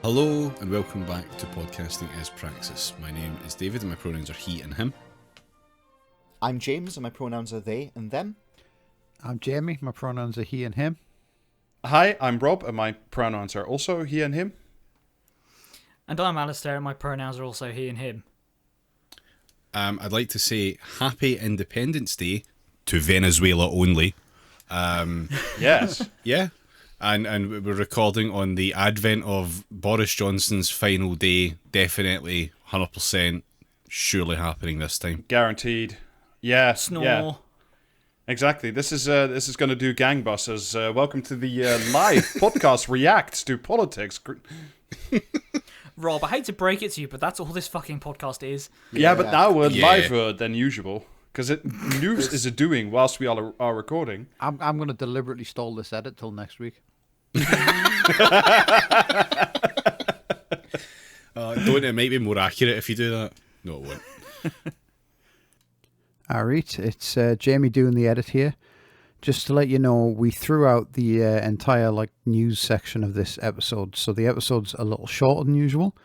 Hello and welcome back to Podcasting as Praxis. My name is David and my pronouns are he and him. I'm James and my pronouns are they and them. I'm Jamie, my pronouns are he and him. Hi, I'm Rob and my pronouns are also he and him. And I'm Alistair and my pronouns are also he and him. I'd like to say Happy Independence Day to Venezuela only. Yes. Yeah. And we're recording on the advent of Boris Johnson's final day. Definitely 100% surely happening this time. Guaranteed. Yeah. Snore. Yeah. Exactly. This is going to do gangbusters. Welcome to the live podcast reacts to politics. Rob, I hate to break it to you, but that's all this fucking podcast is. Yeah, but now we're Yeah. liver than usual. Because news is a doing whilst we are recording. I'm going to deliberately stall this edit till next week. Don't it might be more accurate if you do that? No, it won't. Alright, it's Jamie doing the edit here. Just to let you know, we threw out the entire news section of this episode, so the episode's a little shorter than usual.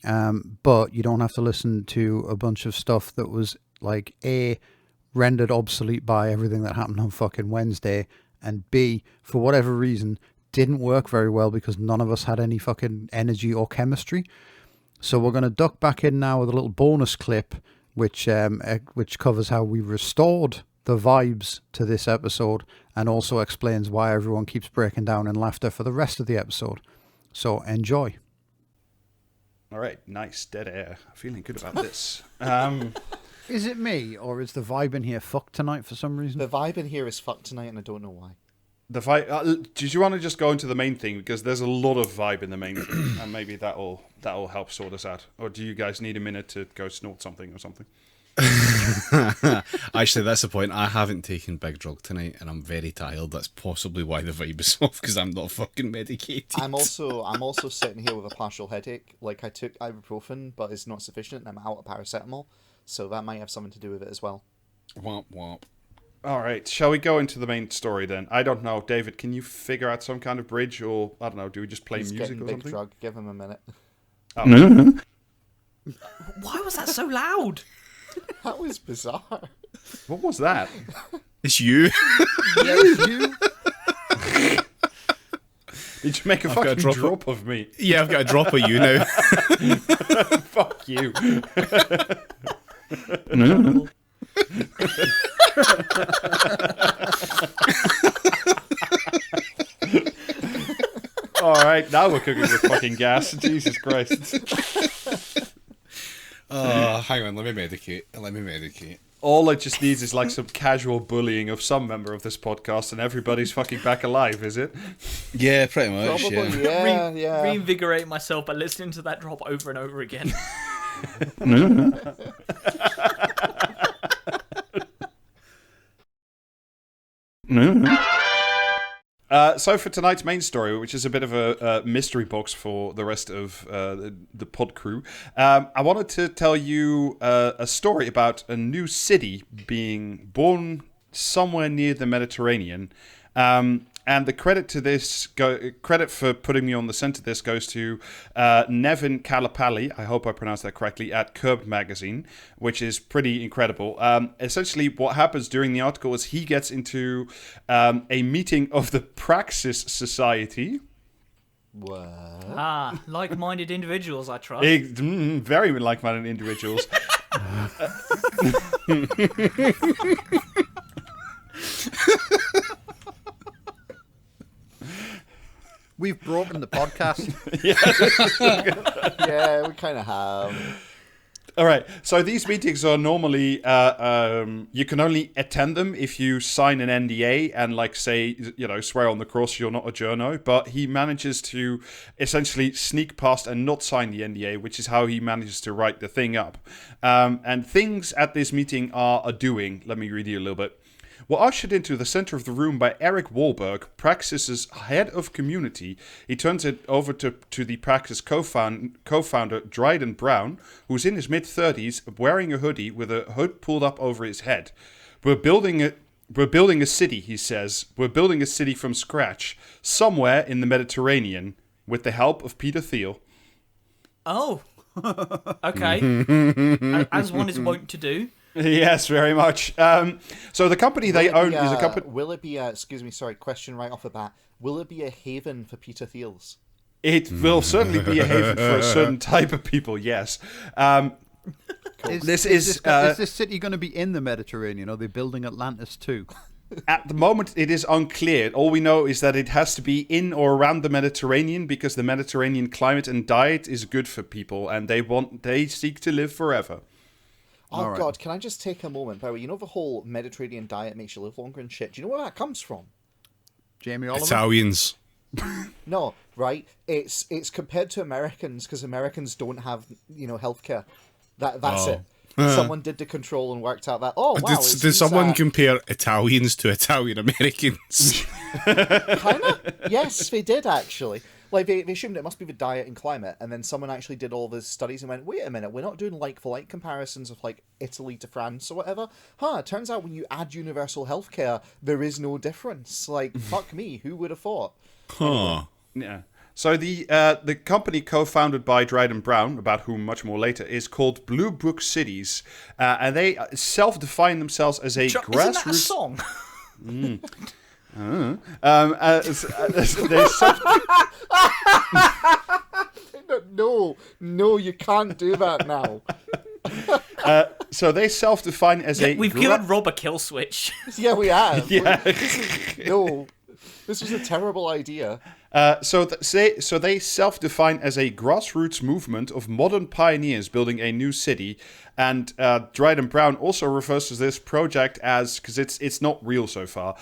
But you don't have to listen to a bunch of stuff that was A, rendered obsolete by everything that happened on fucking Wednesday, and B, for whatever reason, didn't work very well because none of us had any fucking energy or chemistry. So we're going to duck back in now with a little bonus clip which covers how we restored the vibes to this episode and also explains why everyone keeps breaking down in laughter for the rest of the episode. So enjoy. All right. Nice. Dead air. Feeling good about this. Is it me, or is the vibe in here fucked tonight for some reason? The vibe in here is fucked tonight and I don't know why. The vibe. Did you want to just go into the main thing because there's a lot of vibe in the main thing, and maybe that'll help sort us out. Or do you guys need a minute to go snort something or something? Actually, that's the point. I haven't taken big drug tonight, and I'm very tired. That's possibly why the vibe is off because I'm not fucking medicated. I'm also sitting here with a partial headache. I took ibuprofen, but it's not sufficient. And I'm out of paracetamol, so that might have something to do with it as well. Womp womp. All right, shall we go into the main story then? I don't know, David. Can you figure out some kind of bridge, or I don't know? Do we just play He's music getting or big something? drug. Give him a minute. Oh. Why was that so loud? That was bizarre. What was that? It's you. Yes, you. Did you make a I've got a fucking drop drop of me? Yeah, I've got a drop of you now. Fuck you. All right, now we're cooking with fucking gas. Jesus Christ. Hang on, let me medicate. All it just needs is some casual bullying of some member of this podcast and everybody's fucking back alive, is it? Yeah, pretty much. Probably, Yeah. yeah. Reinvigorate myself by listening to that drop over and over again. So for tonight's main story, which is a bit of a mystery box for the rest of the pod crew, I wanted to tell you a story about a new city being born somewhere near the Mediterranean. And the credit to this, credit for putting me on the scent of this goes to Nevin Kalapalli, I hope I pronounced that correctly, at Curbed Magazine, which is pretty incredible. Essentially, what happens during the article is he gets into a meeting of the Praxis Society. What? Like-minded individuals, I trust. Very like-minded individuals. We've broken the podcast. Yeah, we kind of have. All right. So these meetings are normally you can only attend them if you sign an NDA and say swear on the cross you're not a journo. But he manages to essentially sneak past and not sign the NDA, which is how he manages to write the thing up. And things at this meeting are a doing. Let me read you a little bit. Were ushered into the center of the room by Eric Wahlberg, Praxis's head of community. He turns it over to the Praxis co-founder, Dryden Brown, who's in his mid-30s, wearing a hoodie with a hood pulled up over his head. We're building a city, he says. We're building a city from scratch, somewhere in the Mediterranean, with the help of Peter Thiel. Oh. Okay. As one is wont to do. Yes, very much. So the company they own is a company. Will it be? Excuse me, sorry. Question right off the bat. Will it be a haven for Peter Thiels? It will certainly be a haven for a certain type of people. Yes. Is this city going to be in the Mediterranean? Are they building Atlantis too? At the moment, it is unclear. All we know is that it has to be in or around the Mediterranean because the Mediterranean climate and diet is good for people, and they seek to live forever. Oh God! Can I just take a moment, Barry? You know the whole Mediterranean diet makes you live longer and shit. Do you know where that comes from? Jamie Oliver? Italians. No, right? It's compared to Americans because Americans don't have healthcare. That's it. Someone did the control and worked out that. Oh wow! Did someone compare Italians to Italian Americans? Kinda? Yes, they did actually. Like they assumed it must be the diet and climate, and then someone actually did all the studies and went, wait a minute, we're not doing like for like comparisons of like Italy to France or whatever. It turns out when you add universal healthcare, there is no difference. Like fuck me, who would have thought? Huh. Yeah. So the company co-founded by Dryden Brown, about whom much more later, is called Blue Book Cities, and they self-define themselves as a grassroots. Isn't that a song? No, you can't do that now. So they self-define as a. We've given Rob a kill switch. Yeah, we have. Yeah. This was a terrible idea. So they self-define as a grassroots movement of modern pioneers building a new city, and Dryden Brown also refers to this project as, because it's not real so far.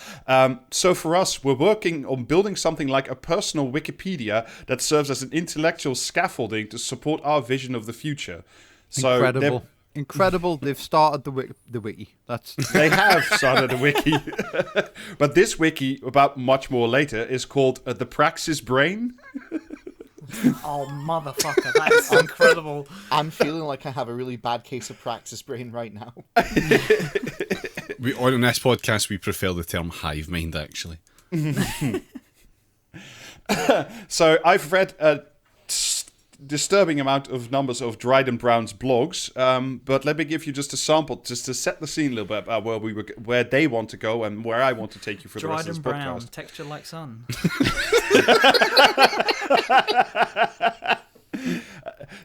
So for us, we're working on building something like a personal Wikipedia that serves as an intellectual scaffolding to support our vision of the future. So Incredible. They've started the wiki. They have started a wiki. But this wiki, about much more later, is called The Praxis Brain. Oh, motherfucker. That's incredible. I'm feeling like I have a really bad case of praxis brain right now. On this podcast, we prefer the term hive mind, actually. So I've read a disturbing amount of numbers of Dryden Brown's blogs, but let me give you just a sample, just to set the scene a little bit about where they want to go and where I want to take you for the rest of this Brown, podcast. texture like sun.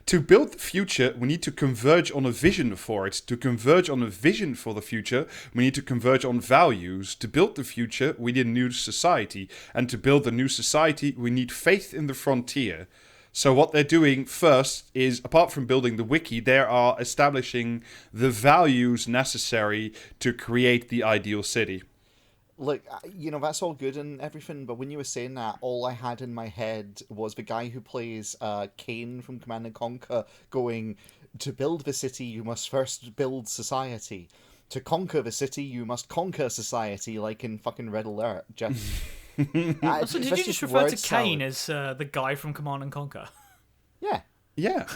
To build the future, we need to converge on a vision for it. To converge on a vision for the future, we need to converge on values. To build the future, we need a new society. And to build a new society, we need faith in the frontier. So what they're doing first is, apart from building the wiki, they are establishing the values necessary to create the ideal city. Look, that's all good and everything, but when you were saying that, all I had in my head was the guy who plays Kane from Command & Conquer going, to build the city, you must first build society. To conquer the city, you must conquer society, like in fucking Red Alert. So did you just refer to Kane as the guy from Command and Conquer? Yeah. Yeah.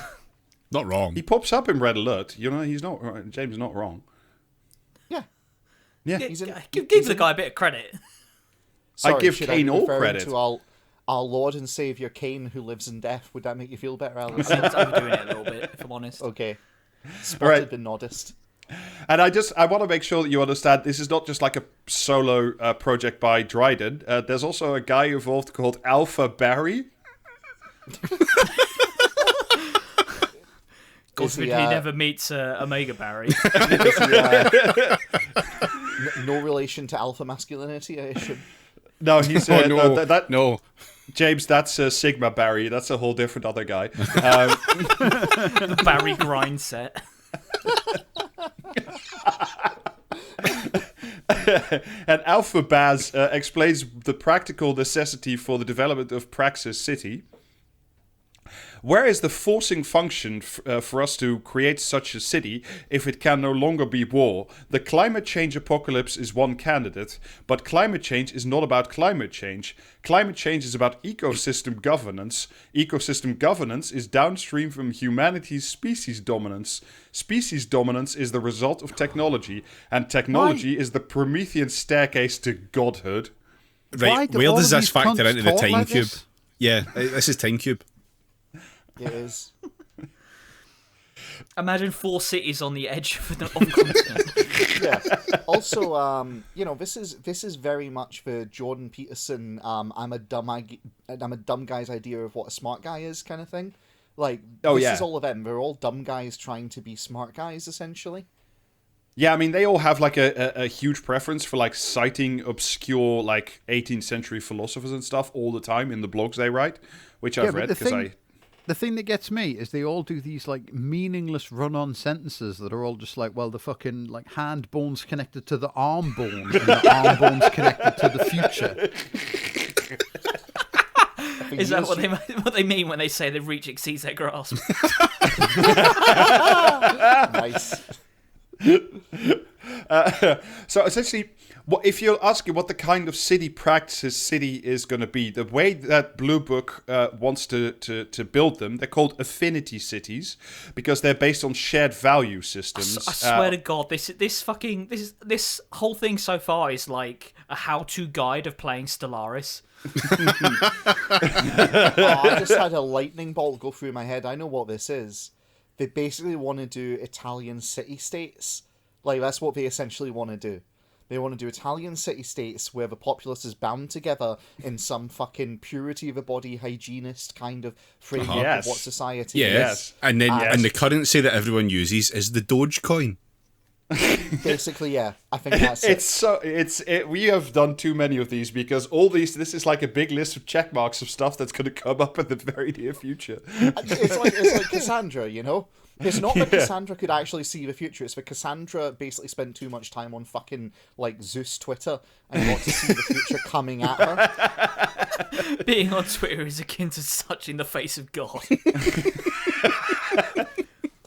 Not wrong. He pops up in Red Alert. He's not. James is not wrong. Yeah. Yeah. Give the guy a bit of credit. Sorry, I give should Kane be all referring credit. to our Lord and Saviour Kane, who lives in death. Would that make you feel better, Alice? Seems overdoing it a little bit, if I'm honest. Okay. Spotted the noddist. And I want to make sure that you understand this is not just like a solo project by Dryden. There's also a guy involved called Alpha Barry. God forbid he never meets Omega Barry. No relation to alpha masculinity, I assume. No, he's no. James, that's Sigma Barry. That's a whole different other guy. The Barry grind set. And Alpha Baz explains the practical necessity for the development of Praxis City. Where is the forcing function for us to create such a city if it can no longer be war? The climate change apocalypse is one candidate, but climate change is not about climate change. Climate change is about ecosystem governance. Ecosystem governance is downstream from humanity's species dominance. Species dominance is the result of technology, and technology is the Promethean staircase to godhood. Right, where does this factor into the time cube? Yeah, this is time cube. It is. Imagine 4 cities on the edge of a continent. Yeah. Also, this is very much the Jordan Peterson. I'm a dumb guy's idea of what a smart guy is kind of thing. Like, this is all of them. They're all dumb guys trying to be smart guys, essentially. Yeah, I mean, they all have like a huge preference for like citing obscure like 18th century philosophers and stuff all the time in the blogs they write, which I've read because The thing that gets me is they all do these like meaningless run-on sentences that are all just like, well, the fucking like hand bone's connected to the arm bone, and the arm bone's connected to the future. Is that what they mean when they say the reach exceeds their grasp? Nice. So essentially, if you're asking what the kind of city practices city is going to be, the way that Blue Book wants to build them, they're called affinity cities because they're based on shared value systems. I swear to God, this whole thing so far is like a how-to guide of playing Stellaris. I just had a lightning bolt go through my head. I know what this is. They basically want to do Italian city-states. Like, that's what they essentially want to do. They want to do Italian city-states where the populace is bound together in some fucking purity of the body hygienist kind of framework of what society is. And then and the currency that everyone uses is the Dogecoin. Basically, yeah. I think that's it. We have done too many of these because this is like a big list of check marks of stuff that's going to come up in the very near future. It's like Cassandra, you know? It's not that Cassandra could actually see the future. It's that Cassandra basically spent too much time on fucking, like, Zeus Twitter and got to see the future coming at her. Being on Twitter is akin to touching the face of God.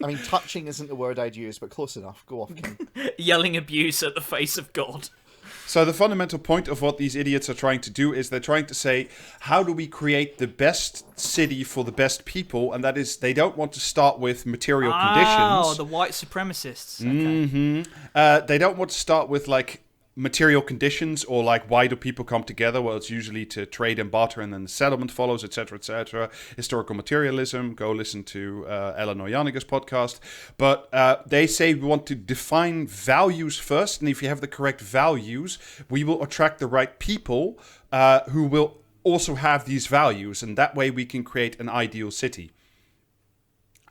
I mean, touching isn't the word I'd use, but close enough. Go off, King. Yelling abuse at the face of God. So the fundamental point of what these idiots are trying to do is they're trying to say, how do we create the best city for the best people? And that is, they don't want to start with material conditions. Oh, the white supremacists. Okay. Mm-hmm. They don't want to start with, like, material conditions or, like, why do people come together? Well, it's usually to trade and barter and then the settlement follows, etc., etc. Historical materialism. Go listen to Eleanor Janeg's podcast. But they say we want to define values first, and if you have the correct values, we will attract the right people who will also have these values, and that way we can create an ideal city.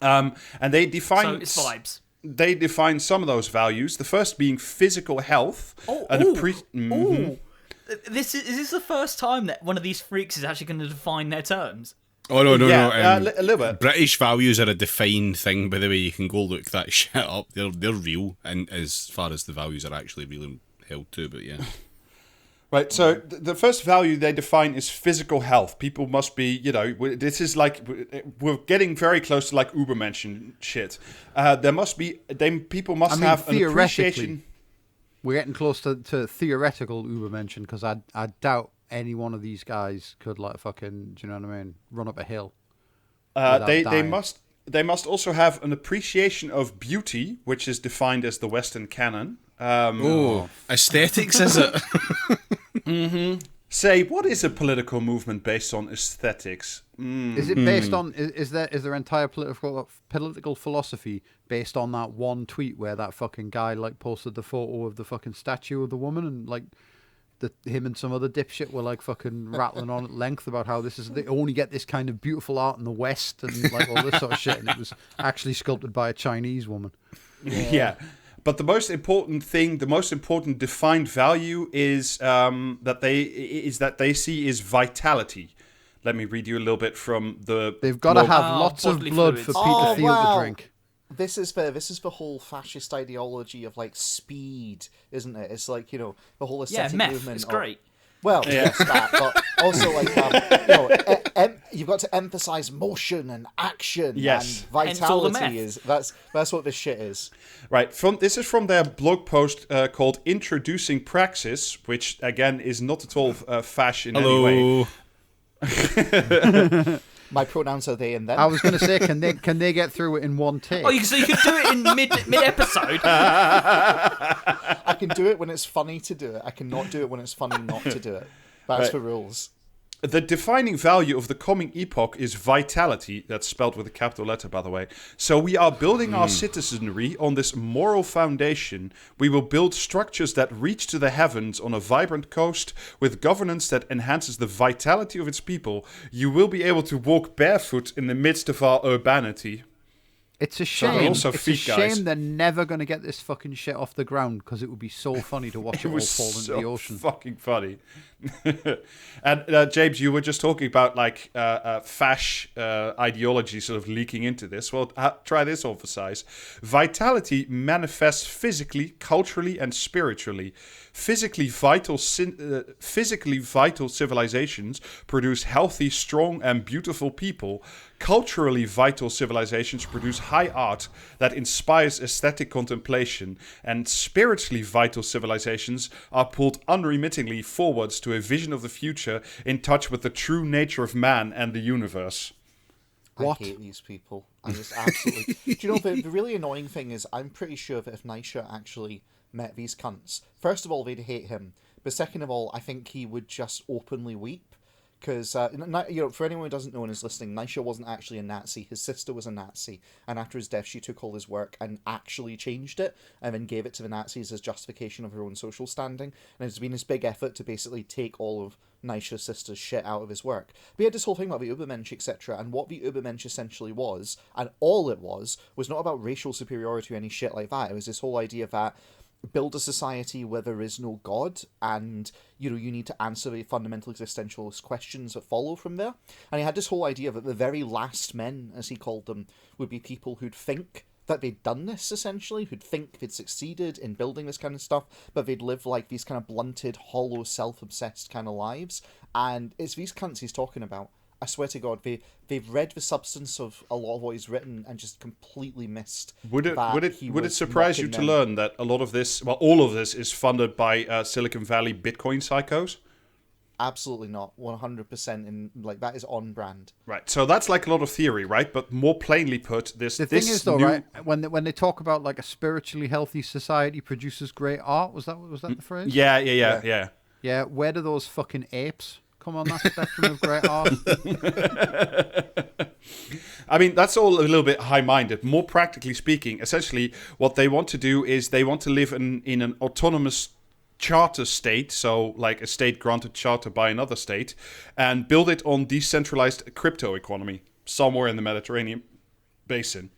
And they define... So it's vibes. They define some of those values. The first being physical health. Is this the first time that one of these freaks is actually going to define their terms? Oh, no. A little bit. British values are a defined thing, by the way. You can go look that shit up. They're real, and as far as the values are actually really held to, but yeah. Right, so the first value they define is physical health. People must be, this is like, we're getting very close to like Ubermensch shit. People must have an appreciation. We're getting close to theoretical Ubermensch because I doubt any one of these guys could like fucking, do you know what I mean, run up a hill. They must also have an appreciation of beauty, which is defined as the Western canon. Aesthetics, is it? Mm-hmm. Say, what is a political movement based on aesthetics? Is it based on? Is their entire political philosophy based on that one tweet where that fucking guy like posted the photo of the fucking statue of the woman and like him and some other dipshit were like fucking rattling on at length about how they only get this kind of beautiful art in the West and like all this sort of shit, and it was actually sculpted by a Chinese woman. Yeah. But the most important defined value is that they see is vitality. Let me read you a little bit from the. They've got to have lots of blood for Peter Thiel to drink. This is the whole fascist ideology of like speed, isn't it? It's like, the whole aesthetic movement. It's great. Well, yes, that, but also like you've got to emphasize motion and action. Yes, and vitality is that's what this shit is. Right. This is from their blog post called "Introducing Praxis," which again is not at all fash in any way. My pronouns are they and them. I was going to say, can they get through it in one take? Oh, so you can do it in mid episode. I can do it when it's funny to do it. I cannot do it when it's funny not to do it. That's the rules. The defining value of the coming epoch is vitality. That's spelled with a capital letter, by the way. So we are building our citizenry on this moral foundation. We will build structures that reach to the heavens on a vibrant coast with governance that enhances the vitality of its people. You will be able to walk barefoot in the midst of our urbanity. It's a shame. also It's a feet, guys. shame they're never going to get this fucking shit off the ground because it would be so funny to watch it, all fall into the ocean. Fucking funny. And James, you were just talking about like fash ideology sort of leaking into this. Well, try this on for size. Vitality manifests physically, culturally, and spiritually. Physically vital civilizations produce healthy, strong, and beautiful people. Culturally vital civilizations produce high art that inspires aesthetic contemplation, and spiritually vital civilizations are pulled unremittingly forwards to a vision of the future in touch with the true nature of man and the universe. What? I hate these people. I just absolutely... Do you know, the really annoying thing is I'm pretty sure that if Nisha actually met these cunts, first of all, they'd hate him. But second of all, I think he would just openly weep. Because, for anyone who doesn't know and is listening, Nisha wasn't actually a Nazi. His sister was a Nazi. And after his death, she took all his work and actually changed it and then gave it to the Nazis as justification of her own social standing. And it's been this big effort to basically take all of Nisha's sister's shit out of his work. We had this whole thing about the Übermensch, etc. And what the Übermensch essentially was, and all it was not about racial superiority or any shit like that. It was this whole idea that build a society where there is no God, and you need to answer the fundamental existentialist questions that follow from there. And he had this whole idea that the very last men, as he called them, would be people who'd think that they'd done this, essentially, who'd think they'd succeeded in building this kind of stuff, but they'd live like these kind of blunted, hollow, self-obsessed kind of lives. And it's these cunts he's talking about. I swear to God, they've read the substance of a lot of what he's written and just completely missed. Would it surprise you to learn that a lot of this, well, all of this, is funded by Silicon Valley Bitcoin psychos? Absolutely not. 100%. In that is on brand. Right. So that's like a lot of theory, right? But more plainly put, the thing is, though, right? When they talk about like a spiritually healthy society produces great art, was that the phrase? Yeah. Yeah. Where do those fucking apes come on that spectrum of great art? I mean, that's all a little bit high-minded. More practically speaking, essentially, what they want to do is they want to live in an autonomous charter state, so like a state granted charter by another state, and build it on decentralized crypto economy somewhere in the Mediterranean basin.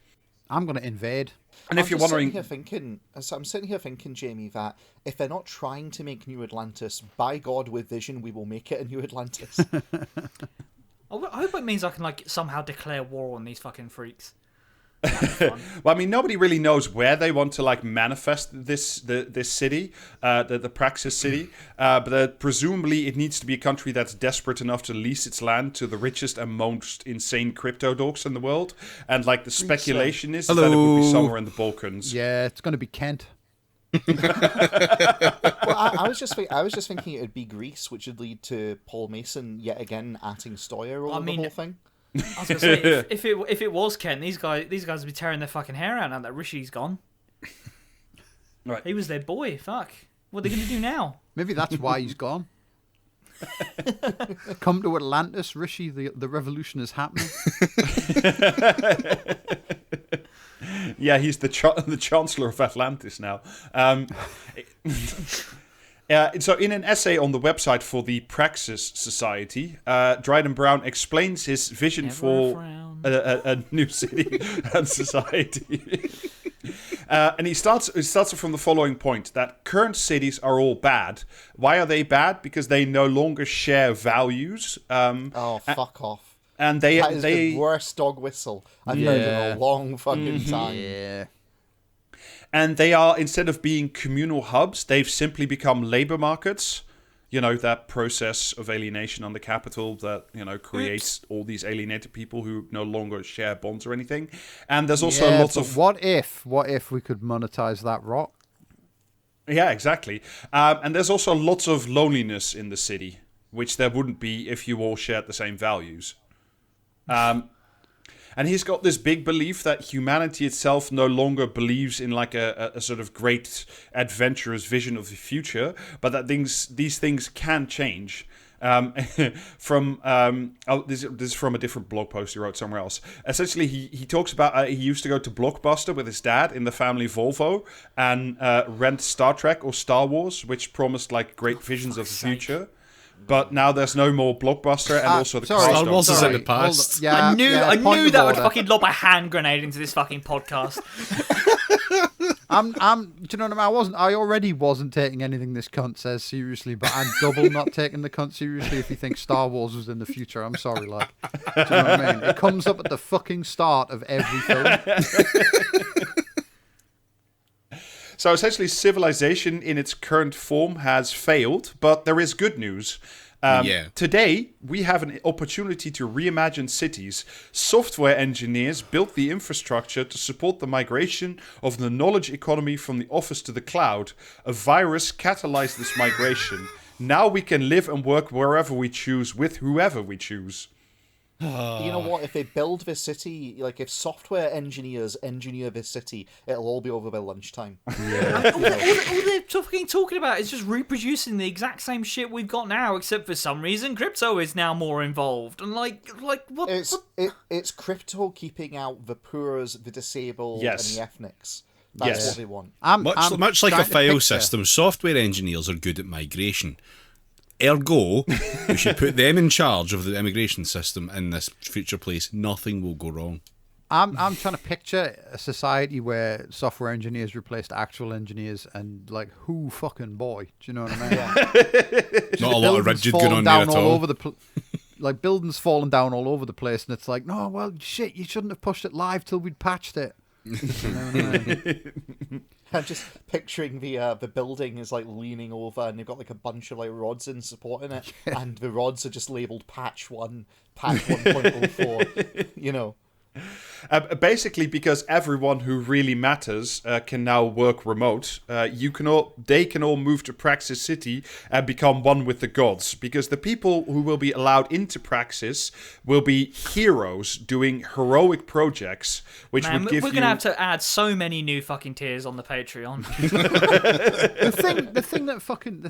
I'm going to invade. And if you're wondering, I'm sitting here thinking, Jamie, that if they're not trying to make New Atlantis, by God, with vision, we will make it a New Atlantis. I hope it means I can somehow declare war on these fucking freaks. Well, I mean, nobody really knows where they want to manifest this city, the Praxis city. But presumably, it needs to be a country that's desperate enough to lease its land to the richest and most insane crypto dorks in the world. And the speculation is that it would be somewhere in the Balkans. Yeah, it's going to be Kent. Well, I was just thinking it would be Greece, which would lead to Paul Mason yet again atting Stoyer over the whole thing. I was gonna say, if it was Ken, these guys would be tearing their fucking hair out now that Rishi's gone. Right. He was their boy. Fuck. What are they gonna do now? Maybe that's why he's gone. Come to Atlantis, Rishi. The revolution is happening. Yeah, he's the Chancellor of Atlantis now. So in an essay on the website for the Praxis Society, Dryden Brown explains his vision for a new city and society. And he starts from the following point, that current cities are all bad. Why are they bad? Because they no longer share values. Fuck off. And that is the worst dog whistle I've heard in a long fucking time. Yeah. And they are, instead of being communal hubs, they've simply become labor markets. You know, that process of alienation on the capital that, creates all these alienated people who no longer share bonds or anything. And there's also lots of... What if we could monetize that rock? Yeah, exactly. And there's also lots of loneliness in the city, which there wouldn't be if you all shared the same values. And he's got this big belief that humanity itself no longer believes in a sort of great adventurous vision of the future, but that these things can change. This is from a different blog post he wrote somewhere else. Essentially, he talks about he used to go to Blockbuster with his dad in the family Volvo and rent Star Trek or Star Wars, which promised like great visions of the future. But now there's no more Blockbuster, and also the sorry, Star cars Wars don't is in go. the past. I knew point of that would order. fucking lob a hand grenade into this fucking podcast. Do you know what I mean? I already wasn't taking anything this cunt says seriously, but I'm double not taking the cunt seriously if you think Star Wars was in the future. I'm sorry, like. Do you know what I mean? It comes up at the fucking start of every film. So essentially, civilization in its current form has failed, but there is good news. Today, we have an opportunity to reimagine cities. Software engineers built the infrastructure to support the migration of the knowledge economy from the office to the cloud. A virus catalyzed this migration. Now we can live and work wherever we choose, with whoever we choose. You know what? If they build this city, like if software engineers engineer this city, it'll all be over by lunchtime. all they're fucking talking about is just reproducing the exact same shit we've got now, except for some reason crypto is now more involved. And like what? It's crypto keeping out the poor, the disabled, Yes. and the ethnics. That's Yes. what they want. Much like a trying to file picture- system, software engineers are good at migration. Ergo, we should put them in charge of the immigration system in this future place. Nothing will go wrong. I'm trying to picture a society where software engineers replaced actual engineers, and like, who fucking boy? Do you know what I mean? Not a lot of Buildings rigid falling going on there down at all all. over the like buildings falling down all over the place, and it's like, no, well, shit, you shouldn't have pushed it live till we'd patched it. You know what I mean? I'm just picturing the building is like leaning over, and they've got like a bunch of like rods in supporting it, and the rods are just labeled patch 1, patch 1.04. You know. Basically, because everyone who really matters can now work remote, they can all move to Praxis City and become one with the gods. Because the people who will be allowed into Praxis will be heroes doing heroic projects, which Man, would give we're you. gonna have to add so many new fucking tiers on the Patreon. the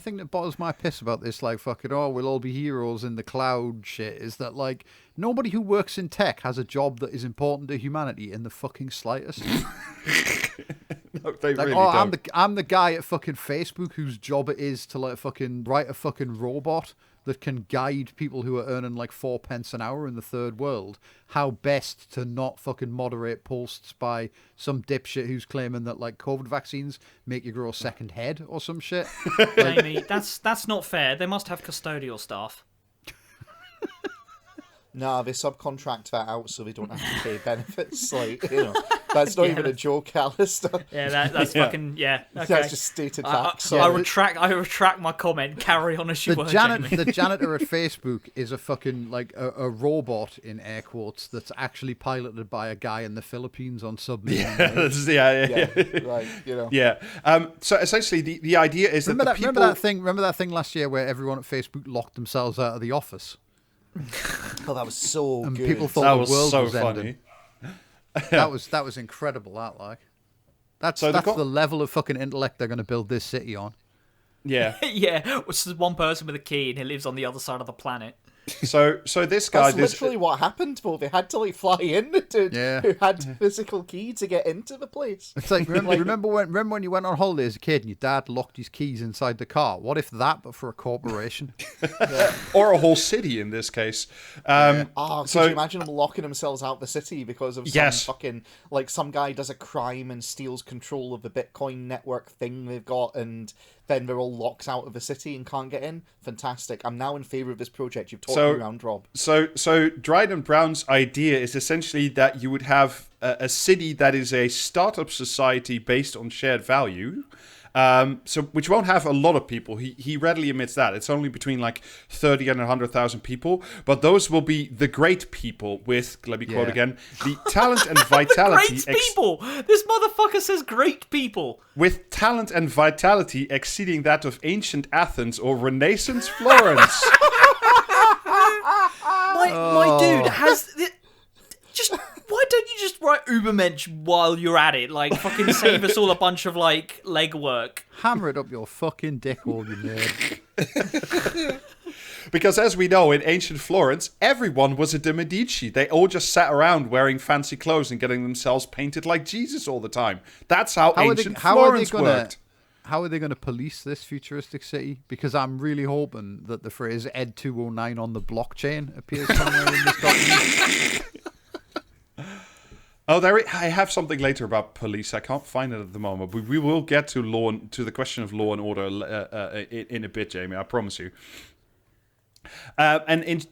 thing that bothers my piss about this, like, fucking, oh, we'll all be heroes in the cloud shit, is that, like, nobody who works in tech has a job that is important to humanity in the fucking slightest. No, they Like, really oh, don't. I'm the guy at fucking Facebook whose job it is to, like, fucking write a fucking robot that can guide people who are earning like 4 pence an hour in the third world how best to not fucking moderate posts by some dipshit who's claiming that like COVID vaccines make you grow a second head or some shit. Jamie, that's not fair. They must have custodial staff. Nah, they subcontract that out so they don't have to pay benefits. Like, you know, that's not even a joke, Alistair. Yeah, that's fucking okay. That's just stated facts. I retract my comment. Carry on as you were, Jamie. The janitor at Facebook is a fucking like a robot in air quotes that's actually piloted by a guy in the Philippines on submarine. Yeah. Like, you know. Yeah. So essentially, the idea is Remember that the people. Remember that thing last year where everyone at Facebook locked themselves out of the office? Oh, that was so And good. people thought That the was world so was funny. ending. That was incredible. That like, that's So the level of fucking intellect they're going to build this city on. Yeah. Yeah, which is one person with a key and he lives on the other side of the planet. So this guy. That's literally what happened, though. They had to like fly in to who had physical key to get into the place. It's like remember when you went on holiday as a kid and your dad locked his keys inside the car? What if that, but for a corporation? Or a whole city in this case. Could you imagine them locking themselves out the city because of some Yes. fucking like some guy does a crime and steals control of the Bitcoin network thing they've got, and then they're all locked out of the city and can't get in? Fantastic. I'm now in favour of this project. You've talked me around, Rob. So Dryden Brown's idea is essentially that you would have a city that is a startup society based on shared value. So which won't have a lot of people. He readily admits that. It's only between like 30 and 100,000 people. But those will be the great people with, let me quote again, the talent and vitality. Great people! This motherfucker says great people. With talent and vitality exceeding that of ancient Athens or Renaissance Florence. My dude has... Just... Why don't you just write Ubermensch while you're at it? Like, fucking save us all a bunch of, like, legwork. Hammer it up your fucking dick hole, you nerd. Because as we know, in ancient Florence, everyone was a de Medici. They all just sat around wearing fancy clothes and getting themselves painted like Jesus all the time. That's how ancient Florence worked. How are they going to police this futuristic city? Because I'm really hoping that the phrase Ed 209 on the blockchain appears somewhere in this document. Oh, I have something later about police. I can't find it at the moment. But we will get to the question of law and order in a bit, Jamie. I promise you. And in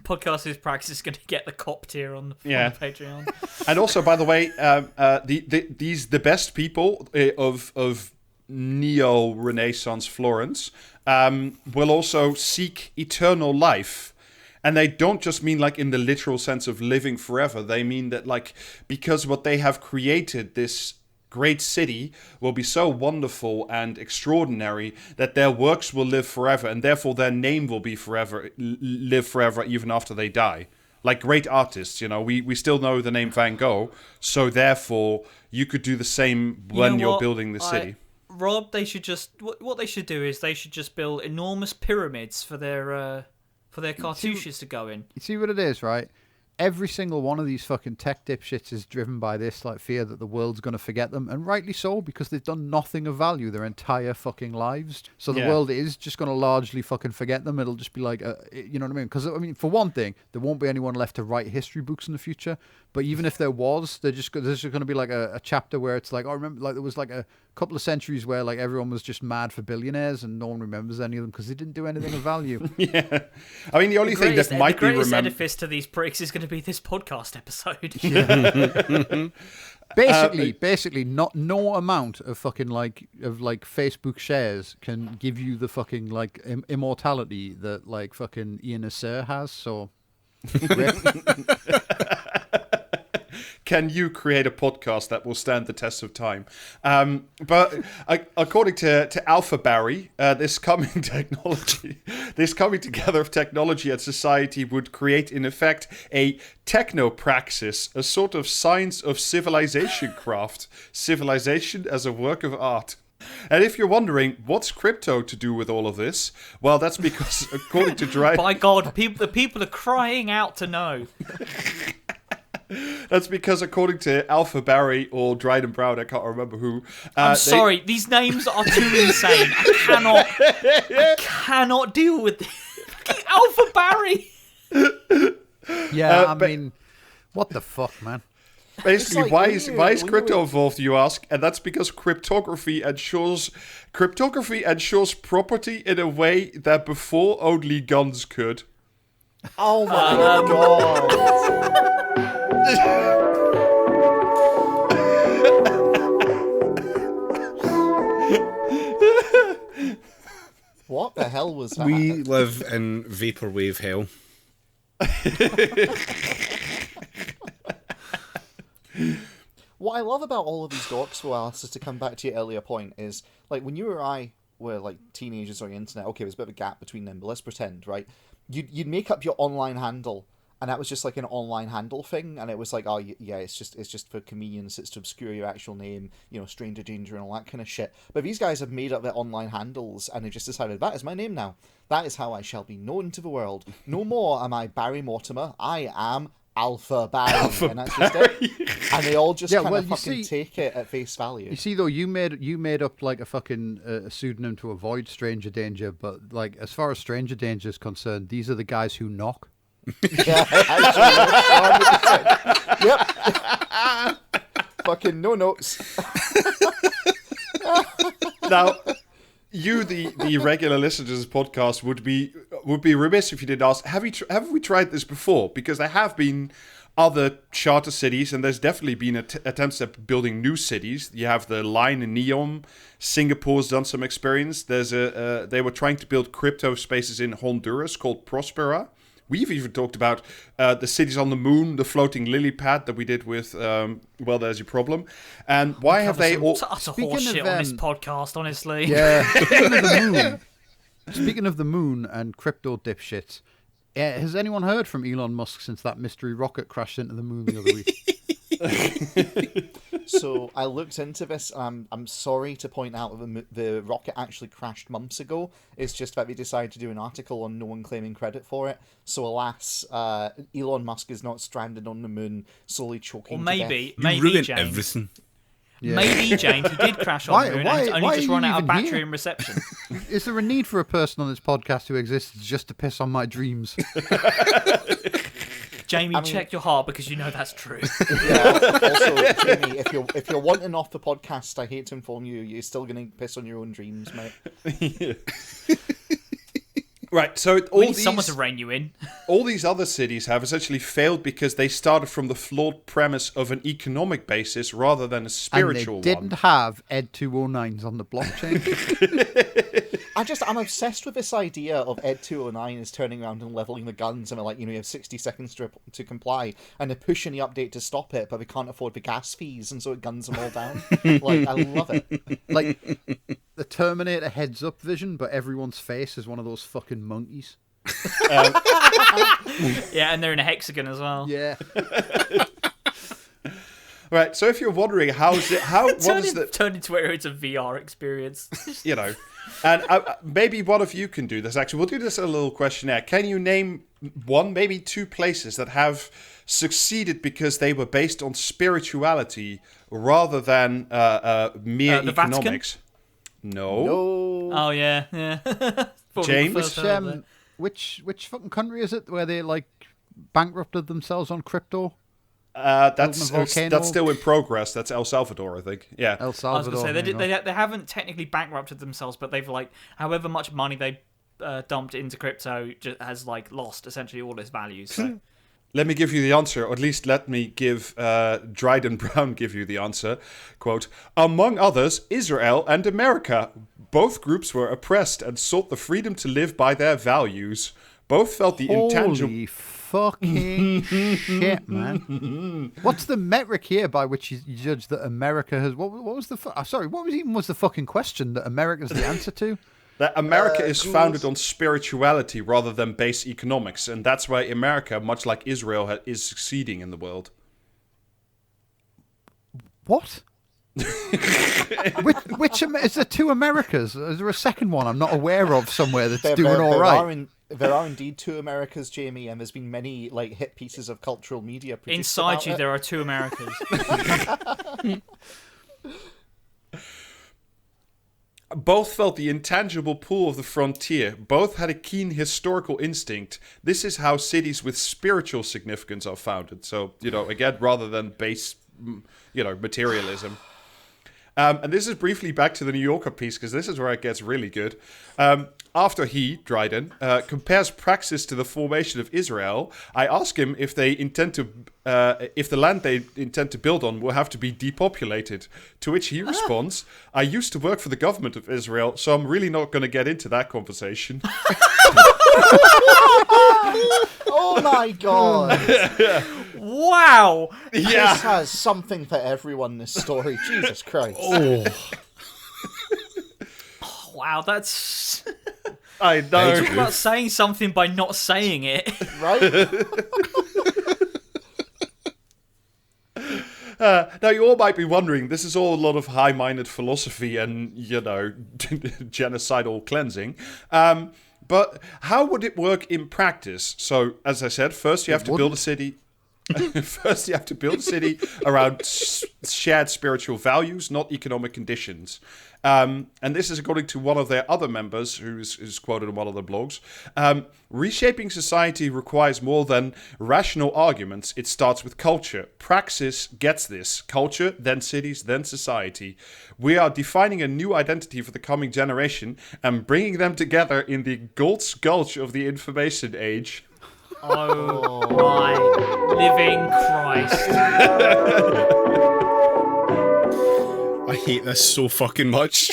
Podcast is practice going to get the cop tier on the Patreon. And also, by the way, the best people of neo-Renaissance Florence will also seek eternal life. And they don't just mean like in the literal sense of living forever. They mean that like because what they have created, this great city, will be so wonderful and extraordinary that their works will live forever, and therefore their name will be live forever even after they die. Like great artists, we still know the name Van Gogh, so therefore you could do the same when you're building the city. Rob, they should just what they should do is they should just build enormous pyramids for their cartouches to go in. You see what it is, right? Every single one of these fucking tech dipshits is driven by this like fear that the world's going to forget them, and rightly so, because they've done nothing of value their entire fucking lives. So the world is just going to largely fucking forget them. It'll just be like, you know what I mean? Because for one thing, there won't be anyone left to write history books in the future. But even if there was, there's just going to be like a chapter where it's like, I remember, like there was like a couple of centuries where like everyone was just mad for billionaires, and no one remembers any of them because they didn't do anything of value. Yeah, I mean the only thing that might be remembered. The greatest edifice to these pricks is going to be this podcast episode. Yeah. Basically, no amount of fucking like Facebook shares can give you the fucking like immortality that like fucking Ian Asser has. So. Can you create a podcast that will stand the test of time? But according to Alpha Barry, this coming together of technology and society would create, in effect, a technopraxis, a sort of science of civilization craft, civilization as a work of art. And if you're wondering, what's crypto to do with all of this? Well, that's because, according to Dry... By God, the people are crying out to know. That's because, according to Alpha Barry or Dryden Brown, I can't remember who. I'm sorry, these names are too insane. I cannot deal with this. Fucking Alpha Barry. Yeah, I mean, what the fuck, man? Basically, why is crypto involved, you ask? And that's because cryptography ensures property in a way that before only guns could. Oh my God. What the hell was that? We live in vaporwave hell. What I love about all of these dorks, Alistair, to come back to your earlier point, is like when you or I were like teenagers on the internet. Okay, there's a bit of a gap between them, but let's pretend, right? You'd make up your online handle. And that was just like an online handle thing, and it was like, oh yeah, it's just for convenience. It's to obscure your actual name, stranger danger and all that kind of shit. But these guys have made up their online handles, and they just decided that is my name now. That is how I shall be known to the world. No more am I Barry Mortimer. I am Alpha Barry, and that's just it. And they all just kind of fucking take it at face value. You see, though, you made up like a fucking pseudonym to avoid stranger danger, but like as far as stranger danger is concerned, these are the guys who knock. Yeah, actually, 100%. Yep. Fucking no notes. Now, you, the regular listeners to this podcast, would be remiss if you did ask, have we tried this before? Because there have been other charter cities, and there's definitely been attempts at building new cities. You have the Line in Neom. Singapore's done some experience. They were trying to build crypto spaces in Honduras called Prospera. We've even talked about the cities on the moon, the floating lily pad that we did with Well, There's Your Problem. And why have they all... Utter horseshit on this podcast, honestly. Yeah. Speaking of the moon and crypto dipshits, has anyone heard from Elon Musk since that mystery rocket crashed into the moon the other week? So I looked into this. I'm sorry to point out that the rocket actually crashed months ago. It's just that they decided to do an article on no one claiming credit for it. So alas, Elon Musk is not stranded on the moon, slowly choking Or to maybe, death. You ruined James. everything. Yeah. Maybe, James, he did crash on the moon and he's why only are just you run out of even battery here? and reception. Is there a need for a person on this podcast who exists just to piss on my dreams? Jamie, check your heart because you know that's true. Yeah. Also, Jamie, if you're wanting off the podcast, I hate to inform you, you're still going to piss on your own dreams, mate. Right, so We need someone to rein you in. all these other cities have essentially failed because they started from the flawed premise of an economic basis rather than a spiritual And they didn't have Ed 209s on the blockchain. I'm obsessed with this idea of Ed 209 is turning around and leveling the guns, and they're like, you have 60 seconds to comply, and they're pushing the update to stop it, but they can't afford the gas fees, and so it guns them all down. Like, I love it. Like the Terminator heads up vision, but everyone's face is one of those fucking monkeys. Yeah, and they're in a hexagon as well. Yeah. Right, so if you're wondering what is the Turn into where it's a VR experience. and maybe one of you can do this. Actually, we'll do this in a little questionnaire. Can you name one, maybe two places that have succeeded because they were based on spirituality rather than mere the economics? No. Oh yeah. Probably James? the first one there. Which fucking country is it where they like bankrupted themselves on crypto? That's volcano? still in progress. That's El Salvador, I think. Yeah. El I was Salvador. going to say, there you go. they haven't technically bankrupted themselves, but they've, like, however much money they dumped into crypto has, like, lost essentially all its value. So. Let me give you the answer, or at least let me give Dryden Brown give you the answer. Quote, among others, Israel and America. Both groups were oppressed and sought the freedom to live by their values. Both felt the intangible... Holy fucking shit, man! What's the metric here by which you judge that America has? What was the? Sorry, what was the fucking question that America's the answer to? That America is founded on spirituality rather than base economics, and that's why America, much like Israel, is succeeding in the world. What? which is there two Americas? Is there a second one I'm not aware of somewhere that's doing all right? There are indeed two Americas, Jamie, and there's been many like hit pieces of cultural media produced Inside about you, it. there are two Americas. Both felt the intangible pull of the frontier. Both had a keen historical instinct. This is how cities with spiritual significance are founded. So, again, rather than base, materialism. And this is briefly back to the New Yorker piece, because this is where it gets really good. After he, Dryden, compares praxis to the formation of Israel, I ask him if they intend to, if the land they intend to build on will have to be depopulated. To which he responds, "I used to work for the government of Israel, so I'm really not going to get into that conversation." Oh my god! Wow! Yeah. This has something for everyone, this story. Jesus Christ. Oh, Wow, that's... I know. Talk about saying something by not saying it. Right? Now, you all might be wondering, this is all a lot of high-minded philosophy and, genocidal cleansing. But how would it work in practice? So, as I said, first you have to build a city... First, you have to build a city around shared spiritual values, not economic conditions. And this is according to one of their other members, who is quoted in one of the blogs. Reshaping society requires more than rational arguments. It starts with culture. Praxis gets this. Culture, then cities, then society. We are defining a new identity for the coming generation and bringing them together in the Galt's Gulch of the information age. Oh my living Christ. I hate this so fucking much.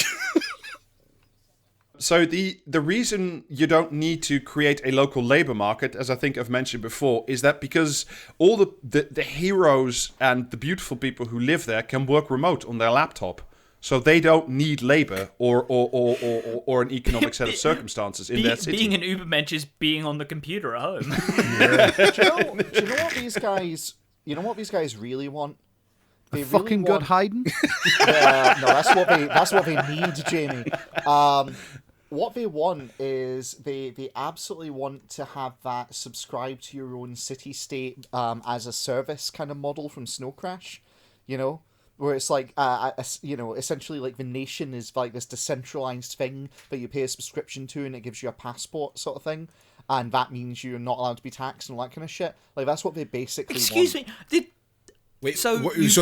So the reason you don't need to create a local labor market, as I think I've mentioned before, is that because all the heroes and the beautiful people who live there can work remote on their laptop. So they don't need labor or an economic set of circumstances in their city. Being an Ubermensch is being on the computer at home. Do you know what these guys? You know what these guys really want? They Fucking good hiding. Yeah, no, that's what they need, Jamie. What they want is they absolutely want to have that subscribe to your own city-state as a service kind of model from Snow Crash, you know, where it's like essentially like the nation is like this decentralized thing that you pay a subscription to and it gives you a passport sort of thing, and that means you're not allowed to be taxed and all that kind of shit. Like that's what they basically Excuse want. me, Wait, so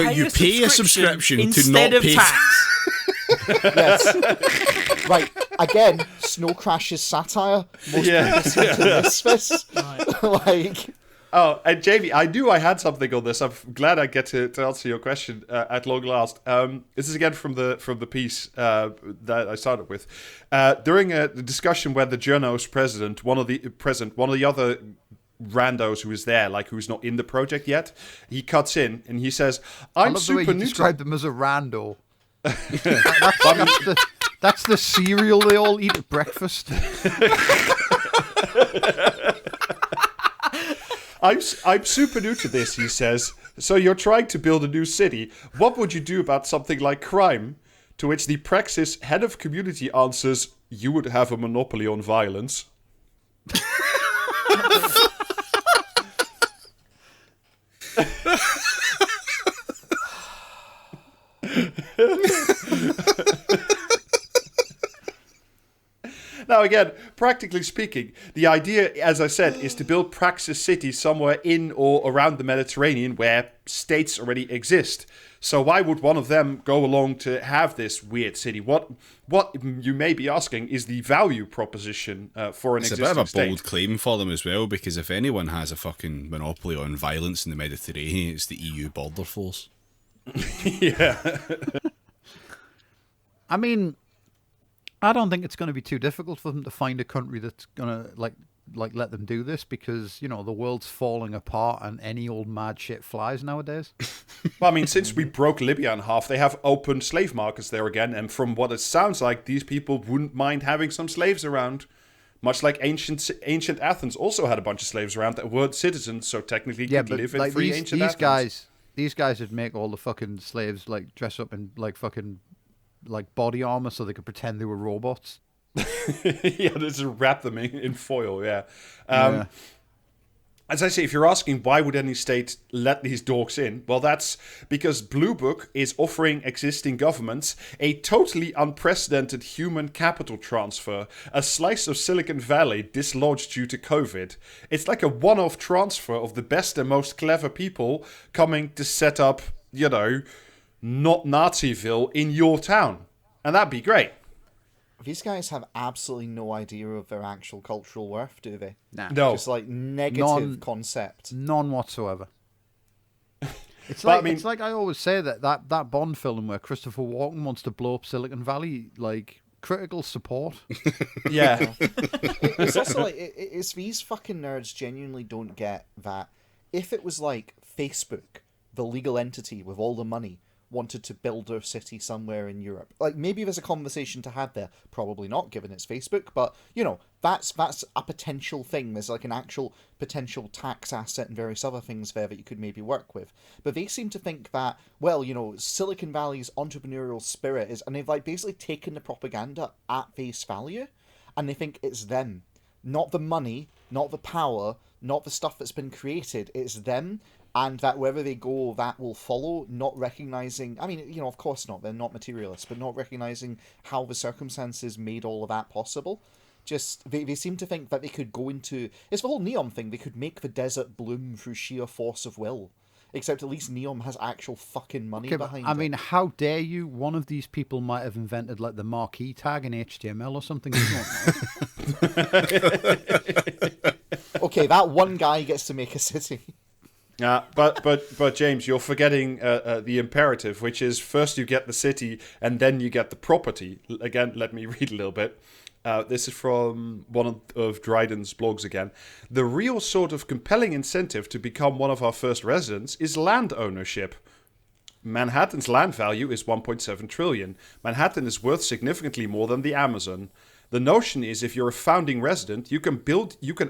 you pay a subscription to instead not of pay tax. Yes. Right. Again, Snow Crash's satire. Most people seem to miss this. Right. Like. Oh, and Jamie, I knew I had something on this. I'm glad I get to answer your question at long last. This is again from the piece that I started with. During a discussion where the journo's president, one of the other randos who is there, like who's not in the project yet, he cuts in and he says, I "I'm love the way super you new." described them as a rando. That's the cereal they all eat at breakfast. I'm super new to this, he says. So you're trying to build a new city. What would you do about something like crime? To which the Praxis head of community answers, "You would have a monopoly on violence." Now, again, practically speaking, the idea, as I said, is to build Praxis City somewhere in or around the Mediterranean where states already exist. So why would one of them go along to have this weird city? What you may be asking is the value proposition for an It's a existing bit of a state. bold claim for them as well, because if anyone has a fucking monopoly on violence in the Mediterranean, it's the EU border force. Yeah. I mean, I don't think it's going to be too difficult for them to find a country that's going to like let them do this, because the world's falling apart and any old mad shit flies nowadays. Well, I mean, since we broke Libya in half, they have open slave markets there again, and from what it sounds like, these people wouldn't mind having some slaves around. Much like ancient Athens also had a bunch of slaves around that weren't citizens, so technically could live in free ancient Athens. These guys would make all the fucking slaves like dress up in like fucking like body armor so they could pretend they were robots. Yeah, just wrap them in foil, yeah. As I say, if you're asking why would any state let these dorks in, well, that's because Blue Book is offering existing governments a totally unprecedented human capital transfer, a slice of Silicon Valley dislodged due to COVID. It's like a one-off transfer of the best and most clever people coming to set up, not Naziville in your town. And that'd be great. These guys have absolutely no idea of their actual cultural worth, do they? Nah. No. Just like negative concept. None whatsoever. It's But, like it's like I always say that Bond film where Christopher Walken wants to blow up Silicon Valley, like critical support. Yeah. It's also like it's these fucking nerds genuinely don't get that if it was like Facebook, the legal entity with all the money, wanted to build a city somewhere in Europe, like maybe there's a conversation to have there. Probably not, given it's Facebook, but that's a potential thing. There's like an actual potential tax asset and various other things there that you could maybe work with. But they seem to think that, well, Silicon Valley's entrepreneurial spirit is, and they've like basically taken the propaganda at face value, and they think it's them, not the money, not the power, not the stuff that's been created. It's them. And that wherever they go, that will follow, not recognizing... I mean, of course not, they're not materialists, but not recognizing how the circumstances made all of that possible. Just, they seem to think that they could go into... It's the whole Neom thing, they could make the desert bloom through sheer force of will. Except at least Neom has actual fucking money behind it. I mean, how dare you? One of these people might have invented like the marquee tag in HTML or something. Okay, that one guy gets to make a city. But James, you're forgetting the imperative, which is first you get the city and then you get the property. Again, let me read a little bit. This is from one of Dryden's blogs again. The real sort of compelling incentive to become one of our first residents is land ownership. Manhattan's land value is 1.7 trillion. Manhattan is worth significantly more than the Amazon. The notion is if you're a founding resident, you can